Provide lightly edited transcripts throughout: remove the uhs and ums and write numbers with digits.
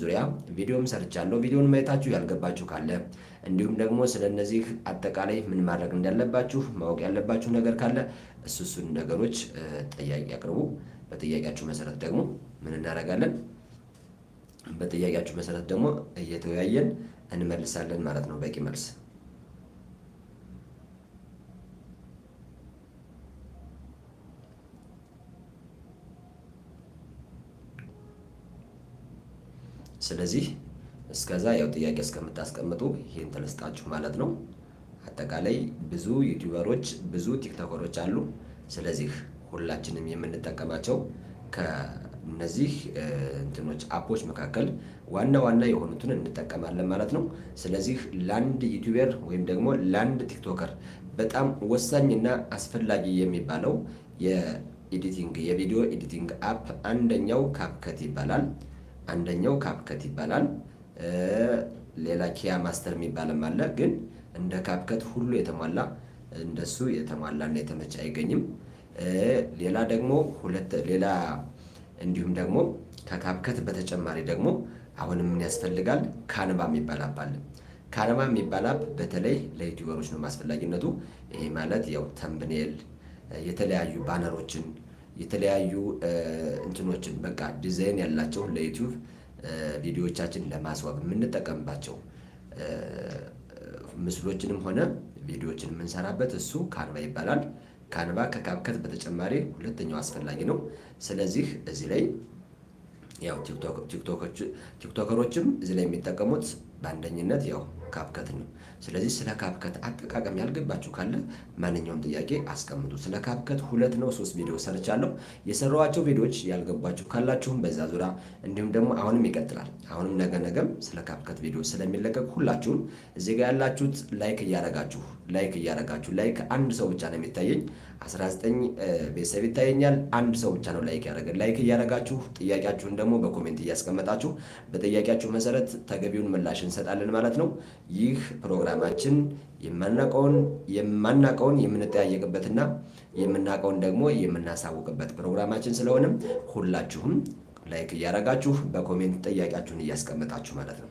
ዙሪያ ቪዲዮም ሰርቻለሁ። ቪዲዮን ማየታችሁ ያልገባችሁ ካለ እንዲሁም ደግሞ ስለነዚህ አጠቃላይ ምን ማድረግ እንዳለባችሁ ማወቅ ያለባችሁ ነገር ካለ እሱን ነገሮች ጥያቄ አቅርቡ። በጥያቄያችሁ መሰረት ደግሞ ምን እናደርጋለን? በጥያቄያችሁ መሰረት ደግሞ እየተወያየን እንመልሳለን ማለት ነው። በቂ መልስ። ስለዚህ እስከዛ ያው ጥያቄ እስከምታስቀምጡ ይሄን ተለስጣችሁ ማለት ነው። አጠቃላይ ብዙ ዩቲዩበሮች ብዙ ቲክቶከሮች አሉ። ስለዚህ ሁላችንም የምንጠቀማቸው ከነዚህ እንትኖች አፖች መካከል ዋና ዋና የሆኑትን እንጠቀማለን ማለት ነው። ስለዚህ ለአንድ ዩቲዩበር ወይም ደግሞ ለአንድ ቲክቶከር በጣም ወሳኝና አስፈላጊ የሚባለው የኤዲቲንግ የቪዲዮ ኤዲቲንግ አፕ አንደኛው ካፕከት ይባላል። ሌላ ኪያ ማስተር የሚባልም አለ። ግን እንደ ካፕከት ሁሉ የተሟላ እንደሱ የተሟላና የተመቸ አይገኝም። ሌላ እንዲሁም ደግሞ ከካፕከት በተጨማሪ ደግሞ አሁንም ምን ያስፈልጋል? ካንቫ የሚባል አፕ አለ። ካንቫ የሚባል አፕ በተለይ ለዩቲዩበሮች ነው ማስፈላጊነቱ። ይሄ ማለት ያው ተምብኔል፣ የተለያዩ ባነሮችን የተለያዩ እንትኖችን በቃ ዲዛይን ያላቸው ለዩቲዩብ ቪዲዮዎቻችን ለማስዋብ የምንጠቀምባቸው ምስሎችንም ሆነ ቪዲዮዎችን የምንሰራበት እሱ ካንቫ ይባላል። ካንቫ ከካፕከት በተጨማሪ ሁለተኛው አስፈላጊ ነው። ስለዚህ እዚህ ላይ ያው ቲክቶከሮችም እዚህ ላይ የሚጠቀሙት በአንደኝነት ያው ካፕከት ነው። ስለዚህ ስለ ካፕከት አጠቃቀም ያልገባችሁ ካለ ማንኛውም ጥያቄ አስቀምጡ። ስለ ካፕከት 2 ነው 3 ቪዲዮ ሰርቻለሁ። የሰራኋቸው ቪዲዮዎች ያልገባችሁ ካላችሁም በዛ ዙሪያ እንዲሁም ደግሞ አሁንም ይቀጥላል። አሁንም ነገም ስለ ካፕከት ቪዲዮ ስለሚለቀቅ ሁላችሁም እዚህ ጋር ያላችሁት ላይክ እያረጋችሁ ላይክ አንድ ሰው ብቻ ነው የሚታየኝ። 19 ቤተሰብ ይታየኛል። አንድ ሰው ብቻ ነው ላይክ ያደረገ። ላይክ እያረጋችሁ ጥያቄያችሁን ደግሞ በኮሜንት እያስቀመጣችሁ በጥያቄያችሁ መሰረት ተገቢውን ምላሽ እንሰጣለን ማለት ነው። ይህ ፕሮግራማችን የማናቀውን የምንጠያየቅበትና የምናቀውን ደግሞ የምናሳውቅበት ፕሮግራማችን ስለሆነም ሁላችሁም ላይክ እያረጋችሁ በኮሜንት ጥያቄያችሁን እያስቀመጣችሁ ማለት ነው።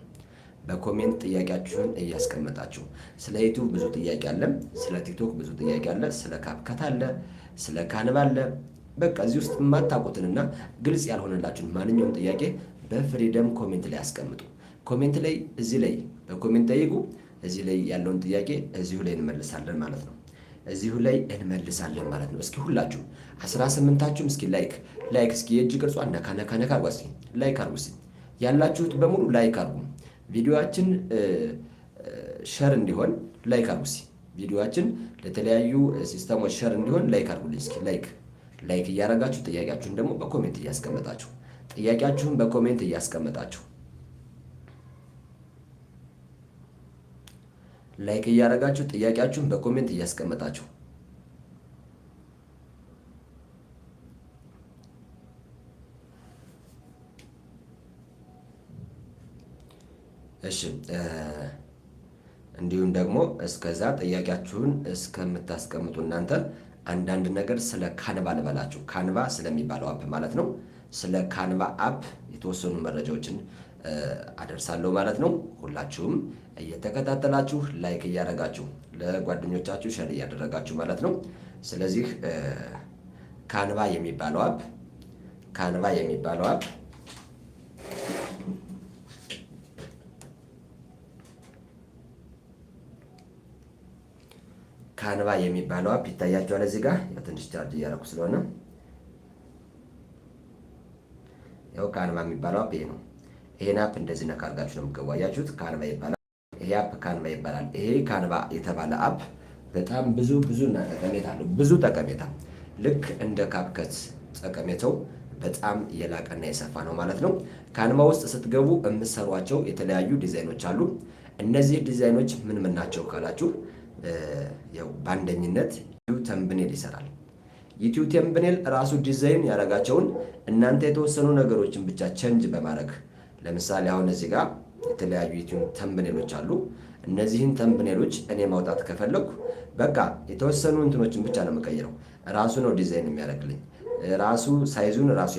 በኮሜንት ጥያቄያችሁን እያስቀመጣችሁ ስለ ዩቲዩብ ብዙ ጥያቄ አለ፣ ስለ ቲክቶክ ብዙ ጥያቄ አለ፣ ስለ ካፕከት አለ፣ ስለ ካንቫ አለ። በቃ እዚህ ውስጥ የማታውቁትንና ግልጽ ያልሆነላችሁን ማንኛውም ጥያቄ በፍሪደም ኮሜንት ላይ አስቀምጡ። ኮሜንት ላይ እዚህ ላይ በኮሜንት ጠይቁ። እዚህ ላይ ያለውን ጥያቄ እዚሁ ላይ እንመልሳለን ማለት ነው። እስኪ ሁላችሁ 18ታችሁም እስኪ ላይክ እስኪ የእጅ ቅርጿ ነካ አርጓ። እስኪ ላይክ አርጉ። እስኪ ያላችሁት በሙሉ ላይክ አርጉ። ቪዲዮአችን ሸር እንዲሆን ላይክ አርጉ። እስኪ ቪዲዮአችን ለተለያዩ ሲስተሞች ሸር እንዲሆን ላይክ አርጉልኝ። እስኪ ላይክ እያረጋችሁ ጥያቄያችሁን ደግሞ በኮሜንት እያስቀመጣችሁ ላይክ እያረጋችሁ ጥያቄያችሁን በኮሜንት እያስቀመጣችሁ እሺ። እንዲሁም ደግሞ እስከዛ ጥያቄያችሁን እስከምታስቀምጡ እናንተ አንዳንድ ነገር ስለ ካንቫ ልበላችሁ። ካንቫ ስለሚባለው አፕ ማለት ነው። ስለ ካንቫ አፕ የተወሰኑ መረጃዎችን አደርሳለሁ ማለት ነው። ሁላችሁም እየተከታተላችሁ ላይክ እያደረጋችሁ ለጓደኞቻችሁ ሸር እያደረጋችሁ ማለት ነው። ስለዚህ ካንቫ የሚባለው አፕ ይታያችኋል። እዚህ ጋር ያው ትንሽ ቻርጅ እያደረኩ ስለሆነ ያው ካንቫ የሚባለው አፕ ይሄ ነው። ይሄን አፕ እንደዚህ ነካ አድርጋችሁ ነው የምትገባያችሁት። ካንቫ ይባላል። ይሄ አፕ ካንቫ ይባላል። ይሄ ካንቫ የተባለ አፕ በጣም ብዙ ጠቀሜታ አለው። ብዙ ጠቀሜታ ልክ እንደ ካፕከት ጠቀሜታው በጣም የላቀና የሰፋ ነው ማለት ነው። ካንቫ ውስጥ ስትገቡ የምትሰሯቸው የተለያዩ ዲዛይኖች አሉ። እነዚህ ዲዛይኖች ምን ናቸው ካላችሁ ያው በአንደኝነት ዩቲዩብ ተምብኔል ይሰራል። ዩቲዩብ ተምብኔል ራሱ ዲዛይን ያደረጋቸውን እናንተ የተወሰኑ ነገሮችን ብቻ ቼንጅ በማድረግ ለምሳሌ አሁን እዚህ ጋር የተለያዩ ዩቲዩብ ተምብኔሎች አሉ። እነዚህን ተምብኔሎች እኔ ማውጣት ከፈለኩ በቃ የተወሰኑ እንትኖችን ብቻ ነው የምቀይረው። ራሱ ነው ዲዛይን የሚያደርግልኝ። ራሱ ሳይዙን ራሱ